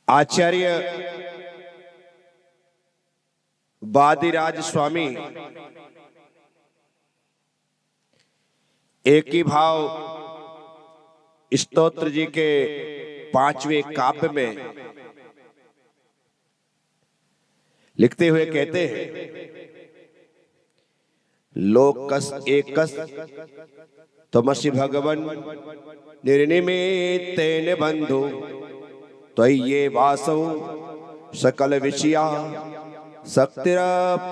आचार्य वादिराज स्वामी एक ही भाव स्तोत्र जी के 5वें काव्य में लिखते हुए कहते हैं, लोकस एकस तमसि भगवन निर्निमित्तेन बंधु त्वय्ये वासौ सकल विषया शक्तिर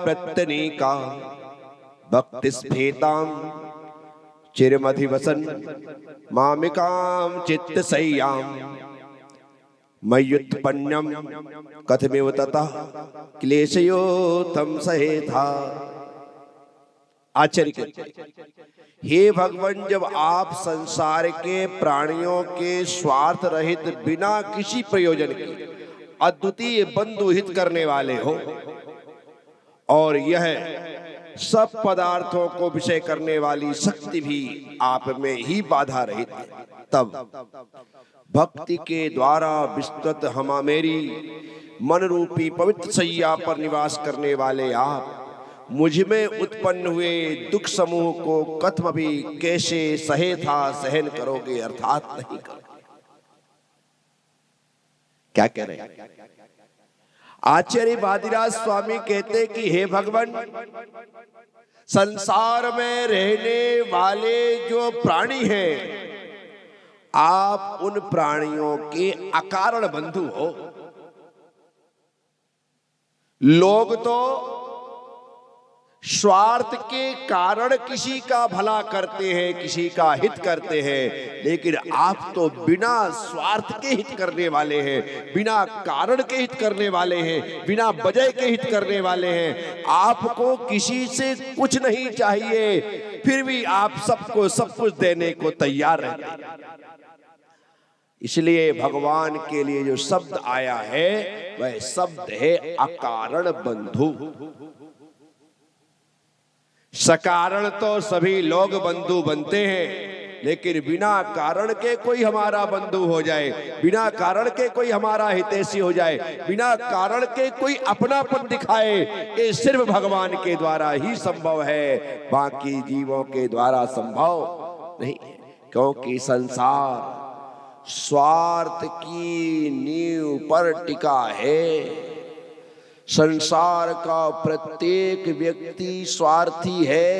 प्रत्यनीका भक्ति स्फीतां चिरमधिवसन मामिकां चित्तसय्यां मय्युत्पन्नम कथमिव ततः क्लेशयोथम सहेथा। आचार्य कहते हैं, हे भगवान, जब आप संसार के प्राणियों के स्वार्थ रहित बिना किसी प्रयोजन के अद्वितीय बंधु हित करने वाले हो और यह सब पदार्थों को विषय करने वाली शक्ति भी आप में ही बाधा रहित है, तब भक्ति के द्वारा विस्तृत हमा मेरी मन रूपी पवित्र सैया पर निवास करने वाले आप मुझ में उत्पन्न हुए दुख समूह को कथम भी कैसे सहे था सहन करोगे, अर्थात नहीं करोगे। क्या कह रहे हैं? आचार्य वादिराज स्वामी कहते कि हे भगवान, संसार में रहने वाले जो प्राणी हैं, आप उन प्राणियों के अकारण बंधु हो। लोग तो स्वार्थ के कारण किसी का भला करते हैं, किसी का हित करते हैं, लेकिन आप तो बिना स्वार्थ के हित करने वाले हैं, बिना कारण के हित करने वाले हैं, बिना वजह के हित करने वाले हैं। आपको किसी से कुछ नहीं चाहिए, फिर भी आप सबको सब कुछ देने को तैयार रहते हैं। इसलिए भगवान के लिए जो शब्द आया है वह शब्द है अकारण बंधु। सकारण तो सभी लोग बंधु बनते हैं, लेकिन बिना कारण के कोई हमारा बंधु हो जाए, बिना कारण के कोई हमारा हितैषी हो जाए, बिना कारण के कोई अपनापन दिखाए, ये सिर्फ भगवान के द्वारा ही संभव है, बाकी जीवों के द्वारा संभव नहीं है। क्योंकि संसार स्वार्थ की नींव पर टिका है। संसार का प्रत्येक व्यक्ति स्वार्थी है।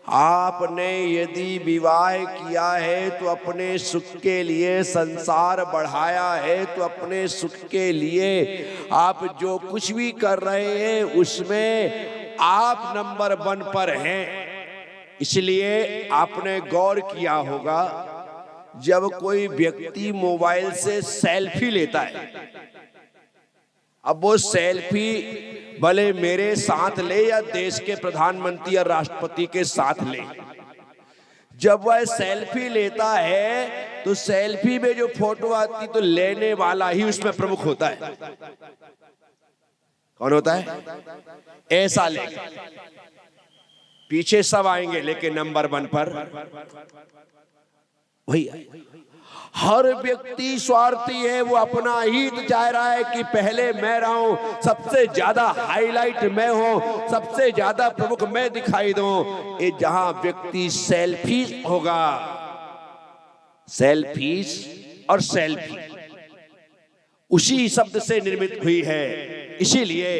आपने यदि विवाह किया है तो अपने सुख के लिए, संसार बढ़ाया है तो अपने सुख के लिए, आप जो कुछ भी कर रहे हैं उसमें आप नंबर 1 पर हैं। इसलिए आपने गौर किया होगा, जब कोई व्यक्ति मोबाइल से सेल्फी लेता है, अब वो सेल्फी भले मेरे साथ ले या देश के प्रधानमंत्री या राष्ट्रपति के साथ ले, जब वह सेल्फी लेता है तो सेल्फी में जो फोटो आती तो लेने वाला ही उसमें प्रमुख होता है। कौन होता है? ऐसा ले, पीछे सब आएंगे लेकिन नंबर 1 पर वही है। हर व्यक्ति स्वार्थी है, वो अपना हित चाह रहा है कि पहले मैं रहूं, सबसे ज्यादा हाईलाइट मैं हूं, सबसे ज्यादा प्रमुख मैं दिखाई दूं। ये जहां व्यक्ति सेल्फी होगा, सेल्फीज और सेल्फी उसी शब्द से निर्मित हुई है। इसीलिए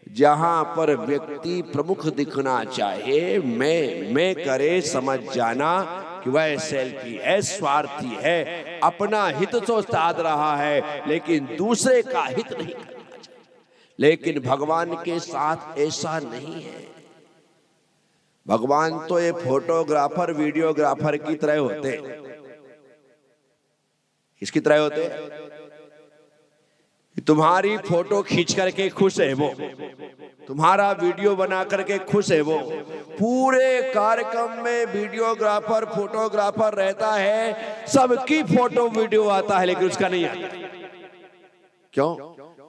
जहां पर व्यक्ति प्रमुख दिखना चाहे, मैं करे, समझ जाना कि वह सेल्फी है, स्वार्थी है, अपना हित तो साध रहा है लेकिन दूसरे का हित नहीं करना चाहिए। लेकिन भगवान के साथ ऐसा नहीं है। भगवान तो ये फोटोग्राफर, वीडियोग्राफर की तरह होते हैं। किसकी तरह होते हैं? तुम्हारी फोटो खींच करके खुश है वो, तुम्हारा वीडियो बना करके खुश है वो। पूरे कार्यक्रम में वीडियोग्राफर, फोटोग्राफर रहता है, सबकी फोटो वीडियो आता है लेकिन उसका नहीं आता। क्यों?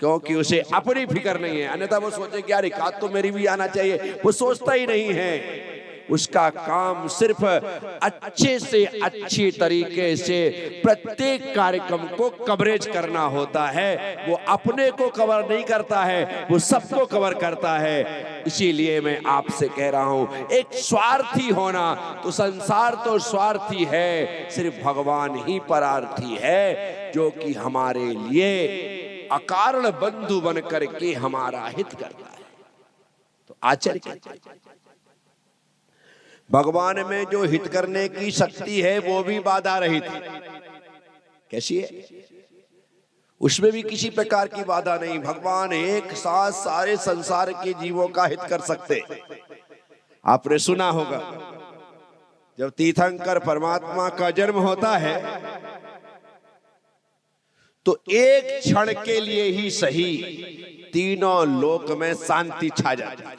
क्योंकि उसे अपनी फिक्र नहीं है। अन्यथा वो सोचे कि यार एक आध तो मेरी भी आना चाहिए, वो सोचता ही नहीं है। उसका काम सिर्फ अच्छे से अच्छी तरीके से प्रत्येक कार्यक्रम को कवरेज करना होता है। वो अपने को कवर नहीं करता है, वो सबको कवर करता है। इसीलिए मैं आपसे कह रहा हूं, एक स्वार्थी होना, तो संसार तो स्वार्थी है, सिर्फ भगवान ही परार्थी है, जो कि हमारे लिए अकारण बंधु बन करके हमारा हित करता है। तो आचार्य कहते हैं भगवान में जो हित करने की शक्ति है वो भी बाधा रहित है। कैसी है? उसमें भी किसी प्रकार की बाधा नहीं। भगवान एक साथ सारे संसार के जीवों का हित कर सकते। आपने सुना होगा जब तीर्थंकर परमात्मा का जन्म होता है तो एक क्षण के लिए ही सही तीनों लोक में शांति छा जाती है।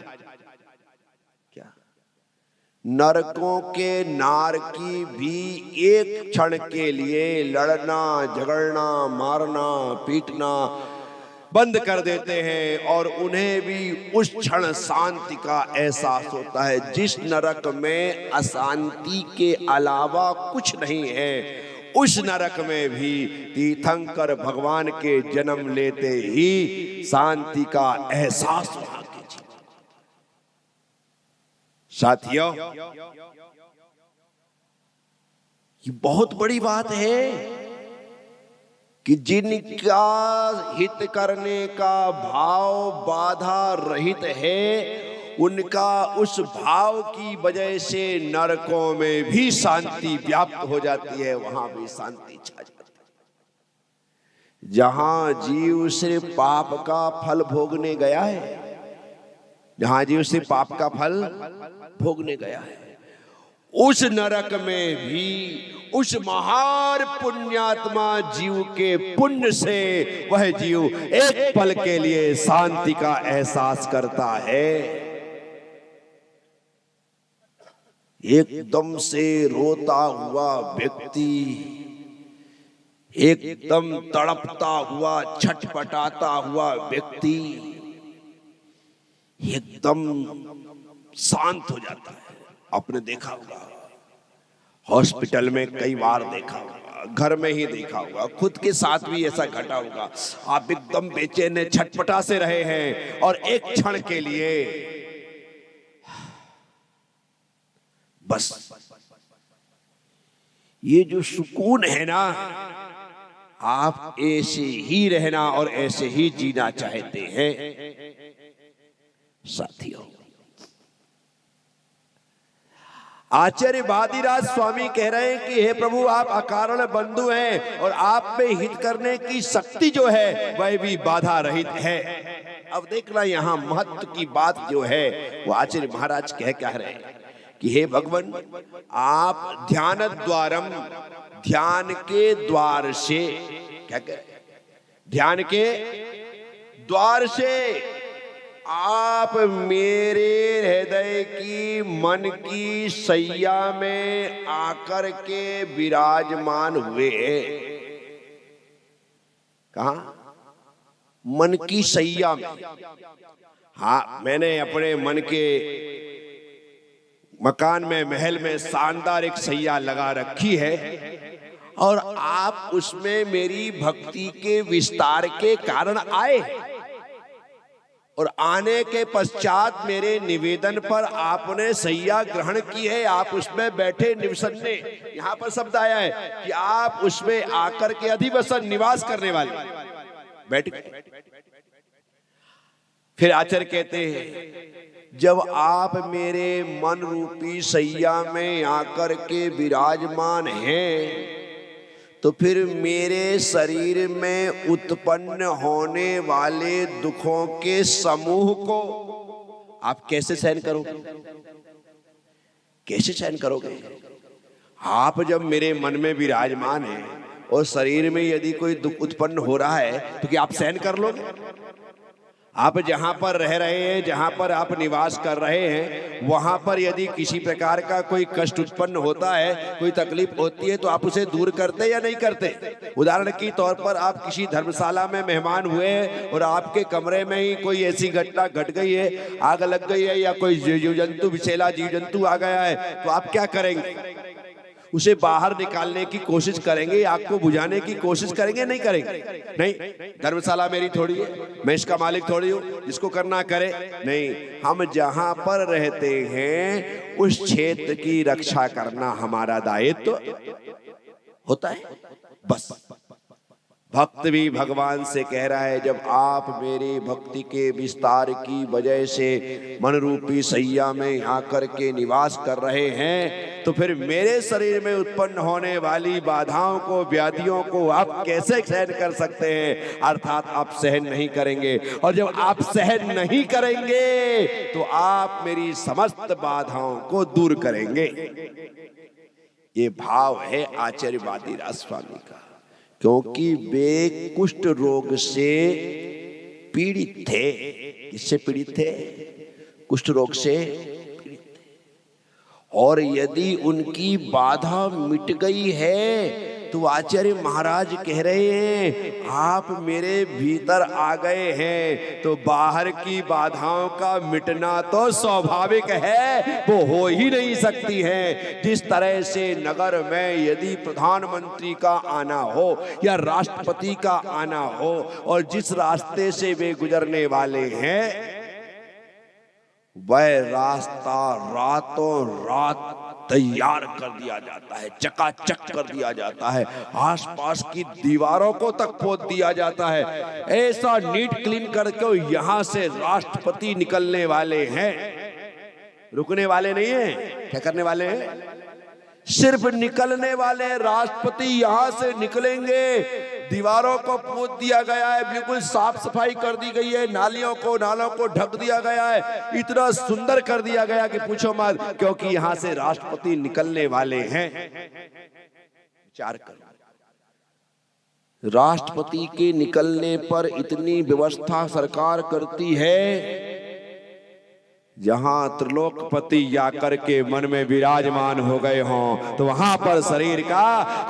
नरकों के नार की भी एक क्षण के लिए लड़ना, झगड़ना, मारना, पीटना बंद कर देते हैं और उन्हें भी उस क्षण शांति का एहसास होता है। जिस नरक में अशांति के अलावा कुछ नहीं है, उस नरक में भी तीर्थंकर भगवान के जन्म लेते ही शांति का एहसास हुआ। साथियों, ये बहुत बड़ी बात है कि जिनका हित करने का भाव बाधा रहित है, उनका उस भाव की वजह से नरकों में भी शांति व्याप्त हो जाती है, वहां भी शांति छा जाती है। जहां जीव सिर्फ पाप का फल भोगने गया है, जहां जीव सिर्फ पाप का फल भोगने गया है, उस नरक में भी उस महान पुण्यात्मा जीव के पुण्य से वह जीव एक पल के लिए शांति का एहसास करता है। एकदम से रोता हुआ व्यक्ति, एकदम तड़पता हुआ, छटपटाता हुआ व्यक्ति एकदम शांत हो जाता है। आपने देखा होगा, हॉस्पिटल में कई बार देखा होगा, घर में ही देखा होगा, खुद के साथ भी ऐसा घटा होगा। आप एकदम बेचैन छटपटा से रहे हैं और एक क्षण के लिए बस ये जो सुकून है ना, आप ऐसे ही रहना और ऐसे ही जीना चाहते हैं। साथियों, आचार्य वादिराज स्वामी कह रहे हैं कि हे प्रभु, आप अकारण बंधु हैं और आप में हित करने की शक्ति जो है वह भी बाधा रहित है। अब देखना यहां महत्व की बात जो है वो आचार्य महाराज कह रहे हैं कि हे भगवान, आप ध्यान द्वारम, ध्यान के द्वार से, क्या कह, ध्यान के द्वार से आप मेरे हृदय की, मन की सैया में आकर के विराजमान हुए। कहां? मन की सैया में। हाँ, मैंने अपने मन के मकान में, महल में शानदार एक सैया लगा रखी है और आप उसमें मेरी भक्ति के विस्तार के कारण आए और आने के पश्चात मेरे निवेदन पर आपने सैया ग्रहण की है, आप उसमें बैठे निवसन्ने। यहां पर शब्द आया है कि आप उसमें आकर के अधिवसन, निवास करने वाले बैठ गए। फिर आचार्य कहते हैं, जब आप मेरे मन रूपी सैया में आकर के विराजमान हैं, तो फिर मेरे शरीर में उत्पन्न होने वाले दुखों के समूह को आप कैसे सहन करोगे? कैसे सहन करोगे? आप जब मेरे मन में विराजमान हैं और शरीर में यदि कोई दुख उत्पन्न हो रहा है तो क्या आप सहन कर लोगे? आप जहां पर रह रहे हैं, जहां पर आप निवास कर रहे हैं, वहां पर यदि किसी प्रकार का कोई कष्ट उत्पन्न होता है, कोई तकलीफ होती है, तो आप उसे दूर करते या नहीं करते? उदाहरण के तौर पर आप किसी धर्मशाला में मेहमान हुए और आपके कमरे में ही कोई ऐसी घटना घट गई है, आग लग गई है या कोई जीव जंतु, विषैला जीव जंतु आ गया है, तो आप क्या करेंगे? उसे बाहर निकालने की कोशिश करेंगे, आग को बुझाने की कोशिश करेंगे, नहीं करेंगे? नहीं, धर्मशाला मेरी थोड़ी है, मैं इसका मालिक थोड़ी हूँ, इसको करना करे नहीं। हम जहां पर रहते हैं उस क्षेत्र की रक्षा करना हमारा दायित्व होता है, बस। भक्त भी भगवान से कह रहा है, जब आप मेरे भक्ति के विस्तार की वजह से मन रूपी सैया में आकर के निवास कर रहे हैं, तो फिर मेरे शरीर में उत्पन्न होने वाली बाधाओं को, व्याधियों को आप कैसे सहन कर सकते हैं? अर्थात आप सहन नहीं करेंगे, और जब आप सहन नहीं करेंगे तो आप मेरी समस्त बाधाओं को दूर करेंगे। ये भाव है आचार्य वादिराज स्वामी का, क्योंकि वे कुष्ठ रोग से पीड़ित थे। किससे पीड़ित थे? कुष्ठ रोग से पीड़ित थे। और यदि उनकी बाधा मिट गई है तो आचार्य महाराज कह रहे हैं, आप मेरे भीतर आ गए हैं तो बाहर की बाधाओं का मिटना तो स्वाभाविक है, वो हो ही नहीं सकती है। जिस तरह से नगर में यदि प्रधानमंत्री का आना हो या राष्ट्रपति का आना हो, और जिस रास्ते से वे गुजरने वाले हैं, वह रास्ता रातों रात तैयार कर दिया जाता है, चकाचक कर दिया जाता है, आसपास की दीवारों को तक पोत दिया जाता है। ऐसा नीट क्लीन करके यहां से राष्ट्रपति निकलने वाले हैं, रुकने वाले नहीं हैं। क्या करने वाले हैं? सिर्फ निकलने वाले। राष्ट्रपति यहां से निकलेंगे, दीवारों को पोत दिया गया है, बिल्कुल साफ सफाई कर दी गई है, नालों को ढक दिया गया है, इतना सुंदर कर दिया गया कि पूछो मत, क्योंकि यहां से राष्ट्रपति निकलने वाले हैं। विचार करो, राष्ट्रपति के निकलने पर इतनी व्यवस्था सरकार करती है, जहां त्रिलोकपति जाकर के मन में विराजमान हो गए हों, तो वहां पर शरीर का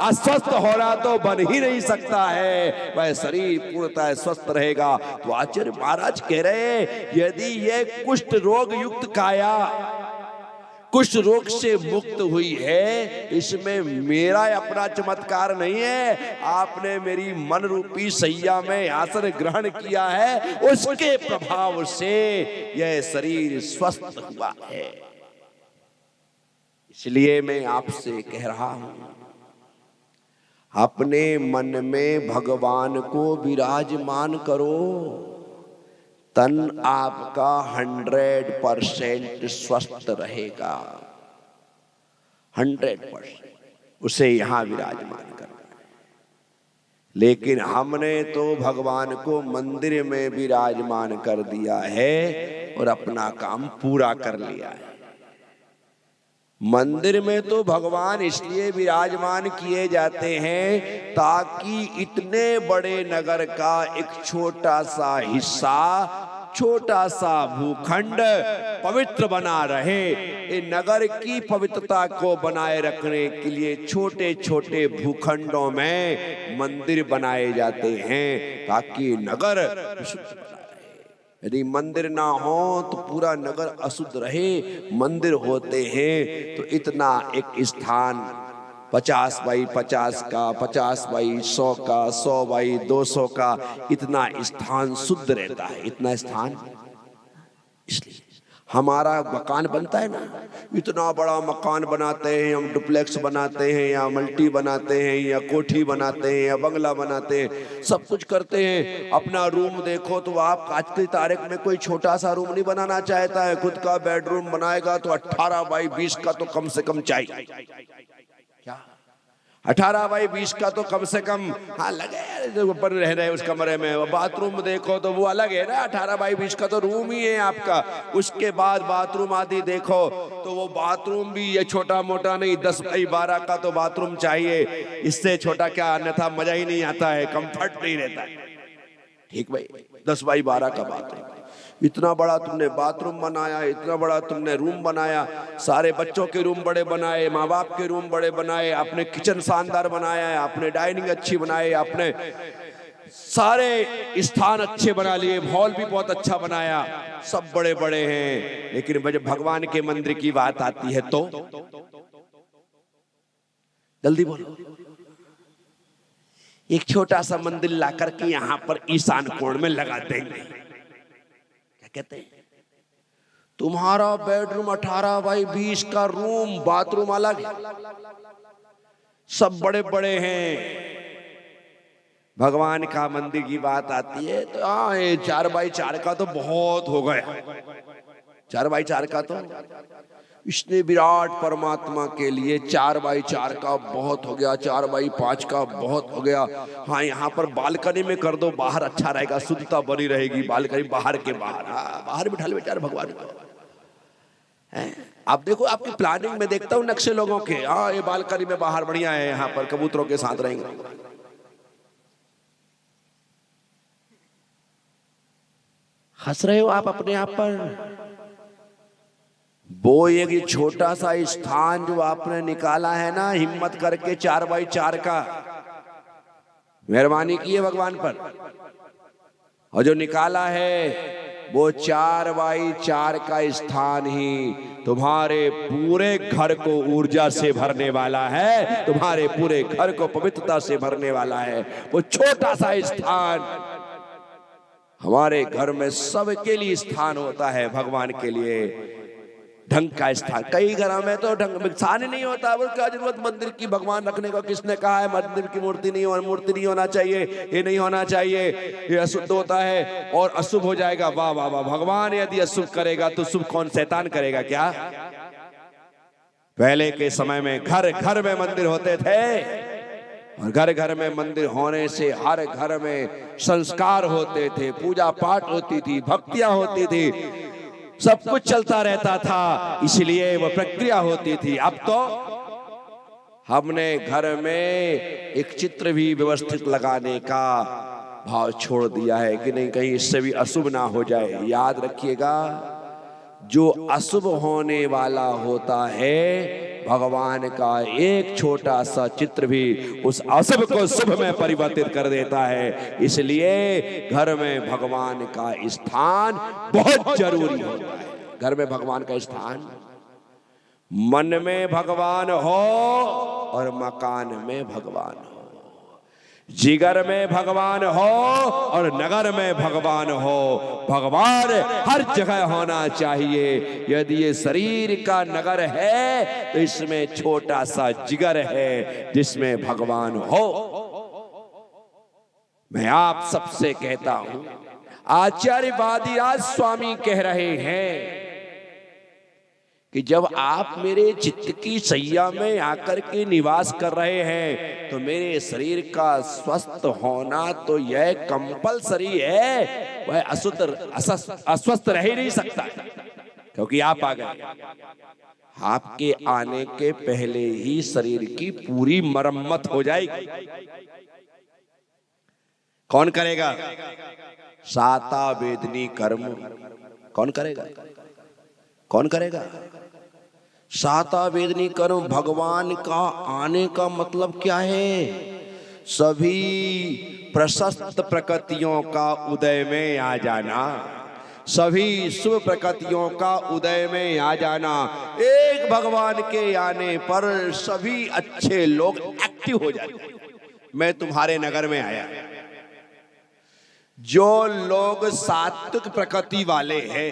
अस्वस्थ होना तो बन ही नहीं सकता है, वह शरीर पूर्णतः स्वस्थ रहेगा। तो आचार्य महाराज कह रहे हैं, यदि ये कुष्ठ रोग युक्त काया कुष्ठ रोग से मुक्त हुई है, इसमें मेरा अपना चमत्कार नहीं है, आपने मेरी मन रूपी सैया में आसन ग्रहण किया है, उसके प्रभाव से यह शरीर स्वस्थ हुआ है। इसलिए मैं आपसे कह रहा हूं, अपने मन में भगवान को विराजमान करो, तन आपका 100% स्वस्थ रहेगा। 100% उसे यहां विराजमान करना है। लेकिन हमने तो भगवान को मंदिर में विराजमान कर दिया है और अपना काम पूरा कर लिया है। मंदिर में तो भगवान इसलिए विराजमान किए जाते हैं ताकि इतने बड़े नगर का एक छोटा सा हिस्सा, छोटा सा भूखंड पवित्र बना रहे। इन नगर की पवित्रता को बनाए रखने के लिए छोटे छोटे भूखंडों में मंदिर बनाए जाते हैं ताकि नगर शुद्ध बना रहे। यदि मंदिर ना हो तो पूरा नगर अशुद्ध रहे। मंदिर होते हैं तो इतना एक स्थान 50 बाई 50 का, 50 बाई 100 का, 100 बाई 200 का, इतना स्थान शुद्ध रहता है। इतना स्थान, इसलिए हमारा मकान बनता है ना, इतना बड़ा मकान बनाते हैं हम, डुप्लेक्स बनाते हैं या मल्टी बनाते हैं या कोठी बनाते हैं या बंगला बनाते हैं, सब कुछ करते हैं। अपना रूम देखो तो आप आज की तारीख में कोई छोटा सा रूम नहीं बनाना चाहता है। खुद का बेडरूम बनाएगा तो 18 बाई 20 का तो कम से कम चाहिए। क्या 18 बाई 20 का तो कम से कम, हाँ लगे जो ऊपर रह रहे उस कमरे में। बाथरूम देखो तो वो अलग है ना, 18 बाई 20 का तो रूम ही है आपका। उसके बाद बाथरूम आदि देखो तो वो बाथरूम भी ये छोटा मोटा नहीं, 10 बाई 12 का तो बाथरूम चाहिए। इससे छोटा क्या, अन्यथा मजा ही नहीं आता है, कंफर्ट नहीं रहता है। ठीक भाई, 10 बाई 12 का बाथरूम, इतना बड़ा तुमने बाथरूम बनाया, इतना बड़ा तुमने रूम बनाया, सारे बच्चों के रूम बड़े बनाए, माँ बाप के रूम बड़े बनाए, आपने किचन शानदार बनाया है, आपने डाइनिंग अच्छी बनाई, आपने सारे स्थान अच्छे बना लिए, हॉल भी बहुत अच्छा बनाया, सब बड़े बड़े हैं। लेकिन जब भगवान के मंदिर की बात आती है तो जल्दी बोलो। एक छोटा सा मंदिर ला करके यहां पर ईशान कोण में लगा देंगे, क्या कहते हैं? तुम्हारा बेडरूम 18 बाई 20 का रूम, बाथरूम अलग, सब बड़े बड़े हैं। भगवान का मंदिर की बात आती है तो हाँ, ये 4 बाई 4 का तो बहुत हो गया, 4 बाई 4 का तो इसने विराट परमात्मा के लिए 4 बाई 4 का बहुत हो गया, 4 बाई 5 का बहुत हो गया। हाँ, यहाँ पर बालकनी में कर दो, बाहर अच्छा रहेगा, शुद्धता बनी रहेगी, बालकनी बाहर के बाहर, हाँ, बाहर बिठा ले बेचारे भगवान को। आप देखो, आपकी प्लानिंग में देखता हूँ नक्शे लोगों के, हाँ ये बालकनी में बाहर बढ़िया है, यहाँ पर कबूतरों के साथ रहेंगे। हंस रहे हो आप अपने आप पर। वो एक छोटा सा स्थान जो आपने निकाला है ना, हिम्मत करके 4 बाई 4 का, मेहरबानी की है भगवान पर, और जो निकाला है वो 4 बाई 4 का स्थान ही तुम्हारे पूरे घर को ऊर्जा से भरने वाला है, तुम्हारे पूरे घर को पवित्रता से भरने वाला है। वो छोटा सा स्थान हमारे घर में सबके लिए स्थान होता है, भगवान के लिए ढंग का स्थान। कई घरों में तो ढंग स्थान ही नहीं होता, वो क्या जरूरत मंदिर की भगवान रखने का? किसने कहा है मंदिर की मूर्ति नहीं होना चाहिए, ये नहीं होना चाहिए, ये अशुद्ध होता है और अशुभ हो जाएगा। वाह वाह वाह, भगवान यदि अशुभ करेगा तो शुभ कौन? शैतान करेगा क्या? पहले के समय में घर घर में मंदिर होते थे, और घर घर में मंदिर होने से हर घर में संस्कार होते थे, पूजा पाठ होती थी, भक्तियां होती थी, सब कुछ चलता रहता था, इसलिए वो प्रक्रिया होती थी। अब तो हमने घर में एक चित्र भी व्यवस्थित लगाने का भाव छोड़ दिया है कि नहीं, कहीं इससे भी अशुभ ना हो जाए। याद रखिएगा, जो अशुभ होने वाला होता है, भगवान का एक छोटा सा चित्र भी उस अशुभ को शुभ में परिवर्तित कर देता है। इसलिए घर में भगवान का स्थान बहुत जरूरी होता है। घर में भगवान का स्थान, मन में भगवान हो और मकान में भगवान हो, जिगर में भगवान हो और नगर में भगवान हो। भगवान हर जगह होना चाहिए। यदि ये शरीर का नगर है तो इसमें छोटा सा जिगर है जिसमें भगवान हो। मैं आप सबसे कहता हूं, आचार्य वादिराज स्वामी कह रहे हैं कि जब आप मेरे चित्त की सैया में आकर के निवास कर रहे हैं तो मेरे शरीर का स्वस्थ होना तो यह कंपलसरी है, वह अस्वस्थ रह ही नहीं सकता, क्योंकि आप आ गए। आपके आने के पहले ही शरीर की पूरी मरम्मत हो जाएगी। कौन करेगा? साता वेदनी कर्म कौन करेगा? कौन करेगा? साता वेदनी कर्म। भगवान का आने का मतलब क्या है? सभी प्रशस्त प्रकृतियों का उदय में आ जाना, सभी शुभ प्रकृतियों का उदय में आ जाना। एक भगवान के आने पर सभी अच्छे लोग एक्टिव हो जाते। मैं तुम्हारे नगर में आया, जो लोग सात्विक प्रकृति वाले हैं,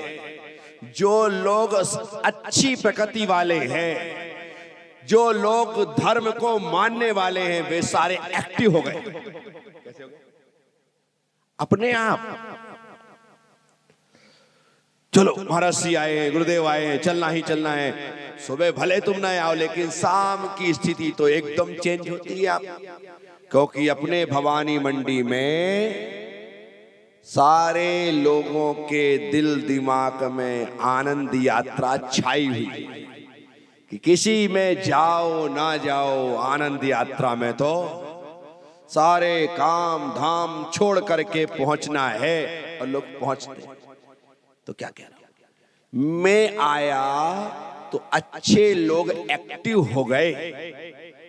जो लोग अच्छी प्रकृति वाले हैं, जो लोग धर्म को मानने वाले हैं, वे सारे एक्टिव हो गए। कैसे हो गए? अपने आप। चलो महाराज जी आए, गुरुदेव आए, चलना ही चलना है। सुबह भले तुम ना आओ, लेकिन शाम की स्थिति तो एकदम चेंज होती है आप, क्योंकि अपने भवानी मंडी में सारे लोगों के दिल दिमाग में आनंद यात्रा छाई हुई कि किसी में जाओ ना जाओ, आनंद यात्रा में तो सारे काम धाम छोड़ करके पहुंचना है और लोग पहुंचते हैं। तो क्या कह रहा हूं, मैं आया तो अच्छे लोग एक्टिव हो गए,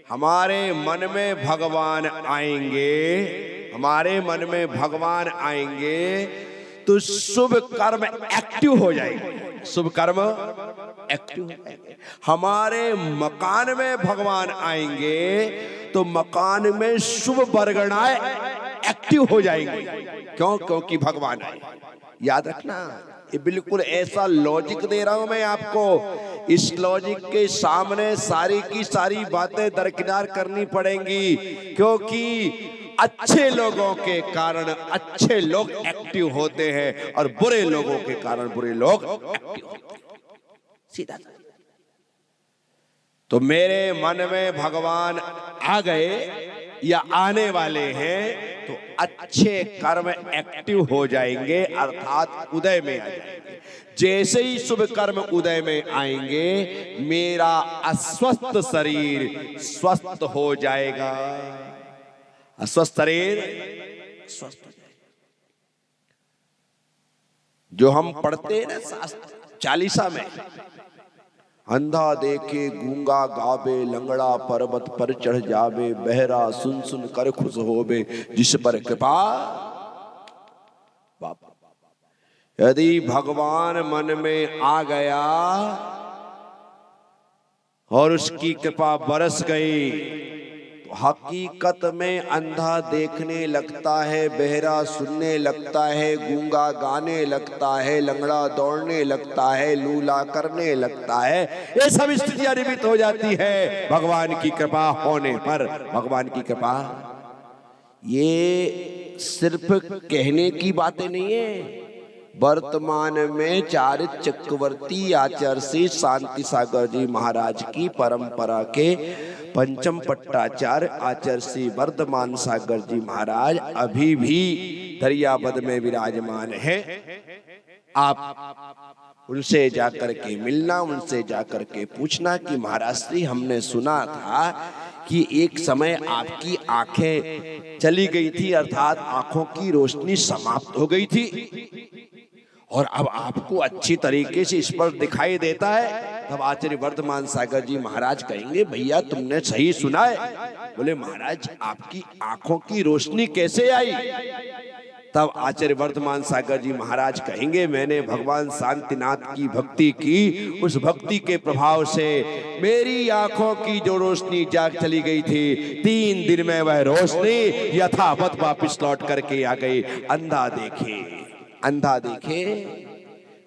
हमारे मन में भगवान आएंगे, हमारे मन में भगवान आएंगे तो शुभ कर्म एक्टिव हो जाएंगे, शुभ कर्म एक्टिव हो जाएंगे। हमारे मकान में भगवान आएंगे तो मकान में शुभ बरगनाएं एक्टिव हो जाएंगी। क्यों? क्योंकि भगवान आए। याद रखना, ये बिल्कुल ऐसा लॉजिक दे रहा हूं मैं आपको, इस लॉजिक के सामने सारी की सारी बातें दरकिनार करनी पड़ेंगी, क्योंकि अच्छे लोगों के कारण अच्छे लोग एक्टिव होते हैं और बुरे लोगों के कारण बुरे लोग एक्टिव होते हैं। सीधा। तो मेरे मन में भगवान आ गए या आने वाले हैं तो अच्छे कर्म एक्टिव हो जाएंगे, अर्थात उदय में आ जाएंगे। जैसे ही शुभ कर्म उदय में आएंगे मेरा अस्वस्थ शरीर स्वस्थ हो जाएगा, अस्वस्थ शरीर स्वस्थ हो जाएगा। जो हम पढ़ते हैं ना शास्त्र चालीसा में, अंधा देखे गूंगा गावे, लंगड़ा पर्वत पर चढ़ जावे, बहरा सुन सुन कर खुश होवे, जिस पर कृपा। यदि भगवान मन में आ गया और उसकी कृपा बरस गई तो हकीकत में अंधा देखने लगता है, बहरा सुनने लगता है, गूंगा गाने लगता है, लंगड़ा दौड़ने लगता है, लूला करने लगता है। ये सब स्थितियां निमित्त हो जाती है भगवान की कृपा होने पर। भगवान की कृपा ये सिर्फ कहने की बातें नहीं है। वर्तमान में चारित चक्रवर्ती आचार्य श्री शांति सागर जी महाराज की परंपरा के पंचम पट्टाचार्य आचार्य श्री वर्धमान सागर जी महाराज अभी भी दरियाबद में विराजमान हैं। आप उनसे जाकर के मिलना, उनसे जाकर के पूछना कि महाराज श्री हमने सुना था कि एक समय आपकी आंखें चली गई थी, अर्थात आंखों की रोशनी समाप्त हो गई थी और अब आपको अच्छी तरीके से स्पर्श दिखाई देता है। तब आचार्य वर्धमान सागर जी महाराज कहेंगे भैया तुमने सही सुना है। बोले महाराज आपकी आंखों की रोशनी कैसे आई? तब आचार्य वर्धमान सागर जी महाराज कहेंगे मैंने भगवान शांतिनाथ की भक्ति की, उस भक्ति के प्रभाव से मेरी आंखों की जो रोशनी जाग चली गई थी, 3 दिन में वह रोशनी यथावत वापिस लौट करके आ गई। अंधा देखे, अंधा देखे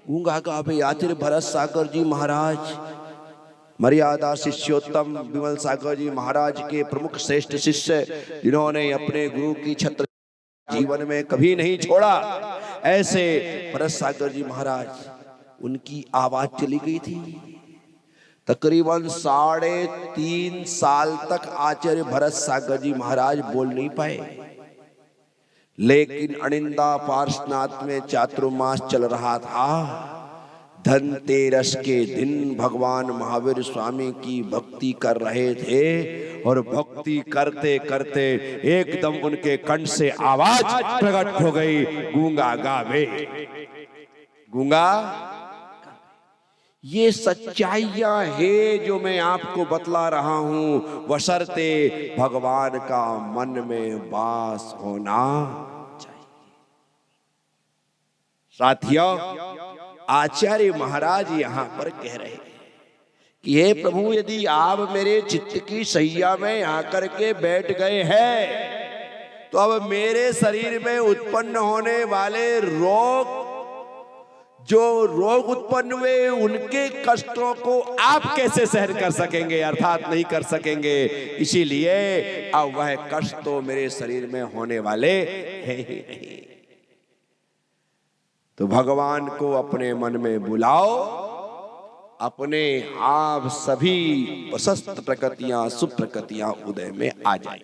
गूंगा गावे आचार्य भरत सागर जी महाराज, मर्यादा शिष्योत्तम विमल सागर जी महाराज के प्रमुख श्रेष्ठ शिष्य, जिन्होंने अपने गुरु की छत्र जीवन में कभी नहीं छोड़ा, ऐसे भरत सागर जी महाराज, उनकी आवाज चली गई थी। तकरीबन 3.5 साल तक आचार्य भरत सागर जी महाराज बोल नहीं पाए। लेकिन अनिंदा पार्श्वनाथ में चातुर्मास चल रहा था। धनतेरस के दिन भगवान महावीर स्वामी की भक्ति कर रहे थे और भक्ति करते करते एकदम उनके कंठ से आवाज प्रकट हो गई, गूंगा गावे, गूंगा। ये सच्चाइयां है जो मैं आपको बतला रहा हूं, बशर्ते भगवान का मन में वास होना चाहिए। साथियों, आचार्य महाराज यहां पर कह रहे हैं कि हे प्रभु यदि आप मेरे चित्त की सैया में आकर के बैठ गए हैं तो अब मेरे शरीर में उत्पन्न होने वाले रोग, जो रोग उत्पन्न हुए उनके कष्टों को आप कैसे सहन कर सकेंगे? अर्थात नहीं कर सकेंगे। इसीलिए अब वह कष्ट तो मेरे शरीर में होने वाले हैं ही नहीं। तो भगवान को अपने मन में बुलाओ, अपने आप सभी प्रशस्त प्रकृतियां, शुभ प्रकृतियां उदय में आ जाए।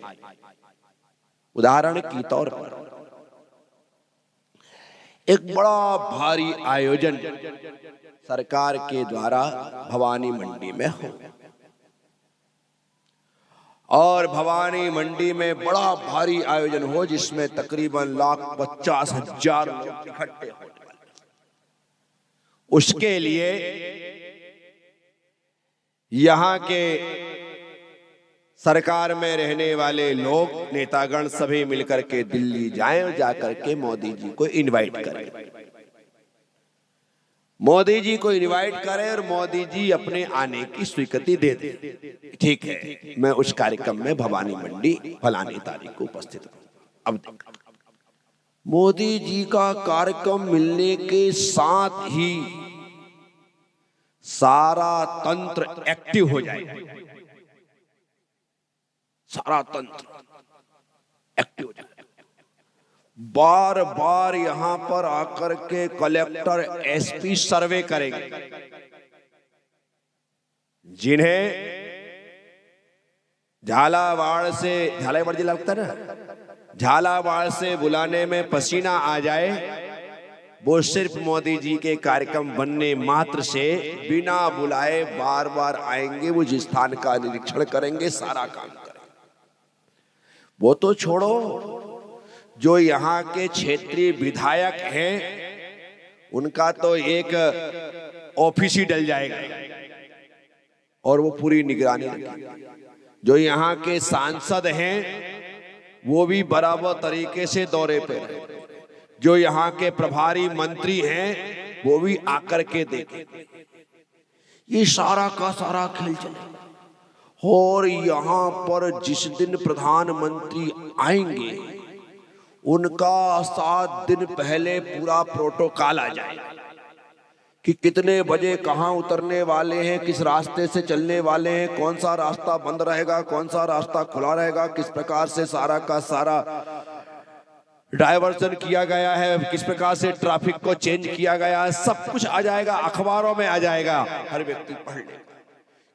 उदाहरण की तौर पर एक बड़ा भारी आयोजन सरकार के द्वारा भवानी मंडी में हो और भवानी मंडी में बड़ा भारी आयोजन हो जिसमें तकरीबन 1,50,000 लोग इकट्ठे होने वाले। उसके लिए यहाँ के सरकार में रहने वाले लोग नेतागण सभी मिलकर के दिल्ली जाएं और जाकर के मोदी जी को इनवाइट करें, मोदी जी को इनवाइट करें और मोदी जी अपने आने की स्वीकृति दे दें। ठीक है, मैं उस कार्यक्रम में भवानी मंडी फलानी तारीख को उपस्थित हूं। अब मोदी जी का कार्यक्रम मिलने के साथ ही सारा तंत्र एक्टिव हो जाएगा, सारा तंत्र एक्टिव हो जाएगा। बार बार यहां पर आकर के कलेक्टर एसपी सर्वे करेंगे। जिन्हें झालावाड़ जिला लगता है ना, झालावाड़ से बुलाने में पसीना आ जाए, वो सिर्फ मोदी जी के कार्यक्रम बनने मात्र से बिना बुलाए बार बार आएंगे। वो जिस स्थान का निरीक्षण करेंगे, सारा काम करेंगे। वो तो छोड़ो, जो यहाँ के क्षेत्रीय विधायक हैं उनका तो एक ऑफिस ही डल जाएगा और वो पूरी निगरानी रखेंगे। जो यहाँ के सांसद हैं वो भी बराबर तरीके से दौरे पे रहे। जो यहाँ के प्रभारी मंत्री हैं वो भी आकर के देखें। ये सारा का सारा खेल चलेगा। और यहाँ पर जिस दिन प्रधानमंत्री आएंगे उनका 7 दिन पहले पूरा प्रोटोकॉल आ जाएगा कि कितने बजे कहाँ उतरने वाले हैं, किस रास्ते से चलने वाले हैं, कौन सा रास्ता बंद रहेगा, कौन सा रास्ता खुला रहेगा, किस प्रकार से सारा का सारा डायवर्जन किया गया है, किस प्रकार से ट्रैफिक को चेंज किया गया है, सब कुछ आ जाएगा, अखबारों में आ जाएगा, हर व्यक्ति पढ़ लेगा।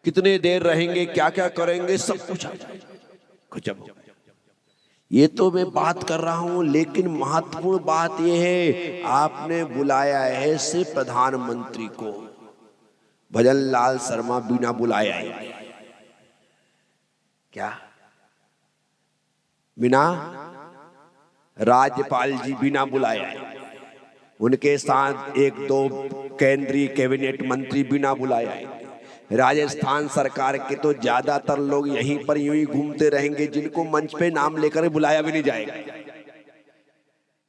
कितने देर रहेंगे, क्या क्या करेंगे, सब कुछ आ जाएगा। जब ये तो मैं बात कर रहा हूं, लेकिन महत्वपूर्ण बात यह है आपने बुलाया है सिर्फ प्रधानमंत्री को, भजन लाल शर्मा बिना बुलाया है क्या, बिना राज्यपाल जी बिना बुलाया है, उनके साथ 1-2 केंद्रीय कैबिनेट मंत्री बिना बुलाया है। राजस्थान सरकार के तो ज्यादातर लोग यहीं पर यूं ही घूमते रहेंगे, जिनको मंच पे नाम लेकर बुलाया भी नहीं जाएगा।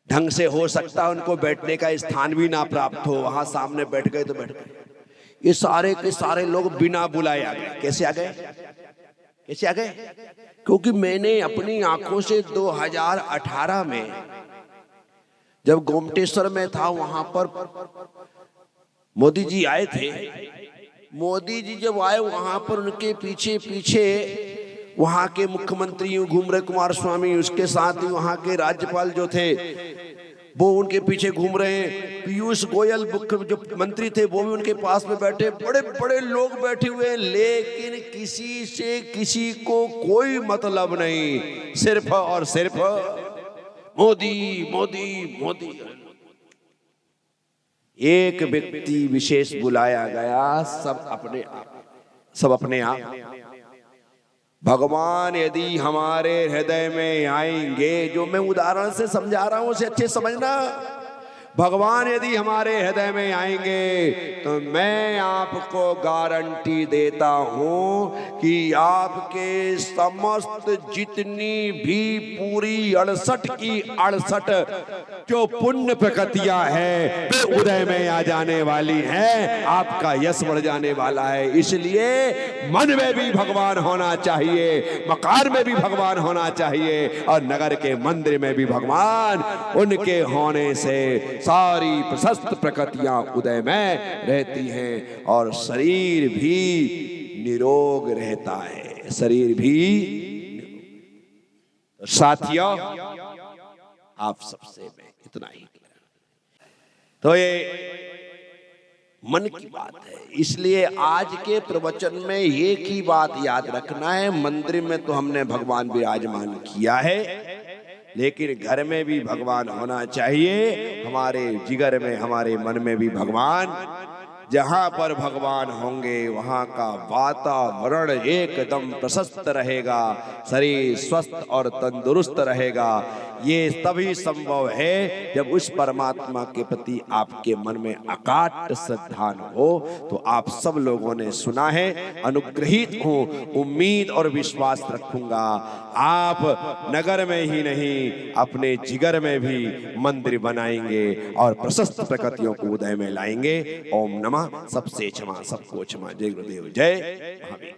ढंग से हो सकता है उनको बैठने का स्थान भी ना प्राप्त हो, वहां सामने बैठ गए तो बैठ गए। ये सारे के सारे लोग बिना बुलाए आ गए। कैसे आ गए, कैसे आ गए? क्योंकि मैंने अपनी आंखों से 2018 में जब गोमटेश्वर में था, वहां पर मोदी जी आए थे। मोदी जी जब आए वहां पर उनके पीछे पीछे वहां के मुख्यमंत्री घूम रहे, कुमारस्वामी, उसके साथ ही वहां के राज्यपाल जो थे वो उनके पीछे घूम रहे हैं। पीयूष गोयल जो मंत्री थे वो भी उनके पास में बैठे, बड़े बड़े लोग बैठे हुए, लेकिन किसी से किसी को कोई मतलब नहीं, सिर्फ और सिर्फ मोदी मोदी मोदी। एक व्यक्ति विशेष बुलाया गया, सब अपने आप। भगवान यदि हमारे हृदय में आएंगे, जो मैं उदाहरण से समझा रहा हूं उसे अच्छे समझना, भगवान यदि हमारे हृदय में आएंगे तो मैं आपको गारंटी देता हूं कि आपके समस्त जितनी भी पूरी 68 की 68 जो पुण्य प्रकृतियां हैं वे उदय में आ जाने वाली हैं, आपका यश बढ़ जाने वाला है। इसलिए मन में भी भगवान होना चाहिए, मकान में भी भगवान होना चाहिए और नगर के मंदिर में भी भगवान। उनके होने से सारी प्रशस्त प्रकृतियां उदय में रहती हैं और शरीर भी निरोग रहता है, शरीर भी। साथियों, आप सबसे मैं इतना ही, तो ये मन की बात है। इसलिए आज के प्रवचन में एक ही बात याद रखना है, मंदिर में तो हमने भगवान विराजमान किया है, लेकिन घर में भी भगवान होना चाहिए, हमारे जिगर में, हमारे मन में भी भगवान। जहाँ पर भगवान होंगे वहाँ का वातावरण एकदम प्रशस्त रहेगा, शरीर स्वस्थ और तंदुरुस्त रहेगा। ये तभी संभव है जब उस परमात्मा के प्रति आपके मन में अकाट श्रद्धा हो। तो आप सब लोगों ने सुना है, अनुग्रहित हूँ, उम्मीद और विश्वास रखूंगा आप नगर में ही नहीं अपने जिगर में भी मंदिर बनाएंगे और प्रशस्त प्रकृतियों को उदय में लाएंगे। ओम नमः। सबसे क्षमा, सबको क्षमा। जय गुरुदेव, जय महावीर।